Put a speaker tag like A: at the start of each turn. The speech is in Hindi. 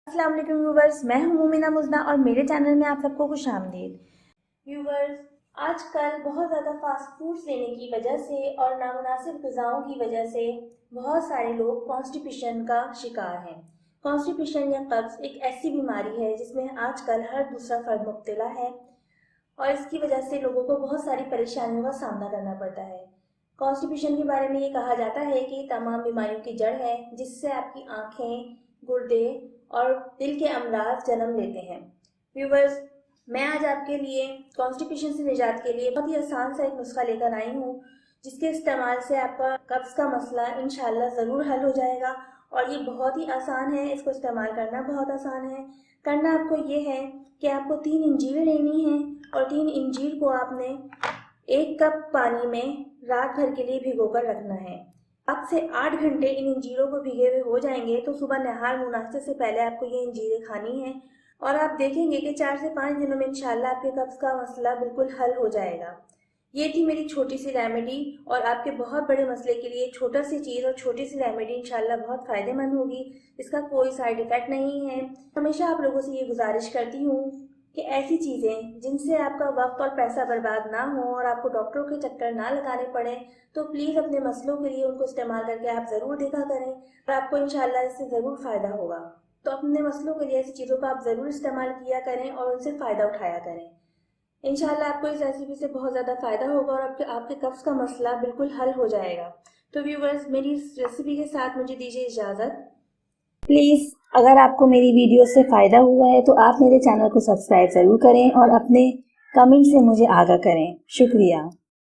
A: अस्सलाम वालेकुम व्यूवर्स, मैं हूं मोमिना मुजना और मेरे चैनल में आप सबको खुशामदीद। व्यूवर्स, आजकल बहुत ज़्यादा फास्ट फूड्स लेने की वजह से और नामुनासिब ग़िज़ाओं की वजह से बहुत सारे लोग कॉन्स्टिपेशन का शिकार हैं। कॉन्स्टिपेशन या कब्ज़ एक ऐसी बीमारी है जिसमें आजकल हर दूसरा फर्द मुब्तला है और इसकी वजह से लोगों को बहुत सारी परेशानियों का सामना करना पड़ता है। कॉन्स्टिपेशन के बारे में ये कहा जाता है कि तमाम बीमारियों की जड़ है जिससे आपकी आँखें, गुर्दे और दिल के अमराज जन्म लेते हैं। व्यूवर्स, मैं आज आपके लिए कॉन्स्टिपेशन से निजात के लिए बहुत ही आसान सा एक नुस्खा लेकर आई हूँ जिसके इस्तेमाल से आपका कब्ज़ का मसला इंशाल्लाह ज़रूर हल हो जाएगा। और ये बहुत ही आसान है, इसको इस्तेमाल करना बहुत आसान है। करना आपको ये है कि आपको 3 इंजीर लेनी है और 3 इंजीर को आपने 1 कप पानी में रात भर के लिए भिगो कर रखना है। 7 से 8 घंटे इन इंजीरों को भिगे हुए हो जाएंगे तो सुबह नहार मुँह नाश्ते से पहले आपको ये इंजीरें खानी है और आप देखेंगे कि 4 से 5 दिनों में इंशाल्लाह आपके कब्ज़ का मसला बिल्कुल हल हो जाएगा। ये थी मेरी छोटी सी रेमेडी और आपके बहुत बड़े मसले के लिए छोटा सी चीज़ और छोटी सी रेमेडी इंशाल्लाह बहुत फ़ायदेमंद होगी। इसका कोई साइड इफ़ेक्ट नहीं है। हमेशा आप लोगों से ये गुजारिश करती हूँ कि ऐसी चीज़ें जिनसे आपका वक्त और पैसा बर्बाद ना हो और आपको डॉक्टरों के चक्कर ना लगाने पड़े, तो प्लीज़ अपने मसलों के लिए उनको इस्तेमाल करके आप ज़रूर देखा करें और आपको इंशाल्लाह इससे ज़रूर फ़ायदा होगा। तो अपने मसलों के लिए ऐसी चीज़ों का आप ज़रूर इस्तेमाल किया करें और उनसे फ़ायदा उठाया करें। इंशाल्लाह आपको इस रेसिपी से बहुत ज़्यादा फ़ायदा होगा और आपके कब्ज़ का मसला बिल्कुल हल हो जाएगा। तो व्यूवर्स, मेरी इस रेसिपी के साथ मुझे दीजिए इजाज़त। प्लीज़ अगर आपको मेरी वीडियो से फ़ायदा हुआ है तो आप मेरे चैनल को सब्सक्राइब ज़रूर करें और अपने कमेंट से मुझे आगाह करें। शुक्रिया।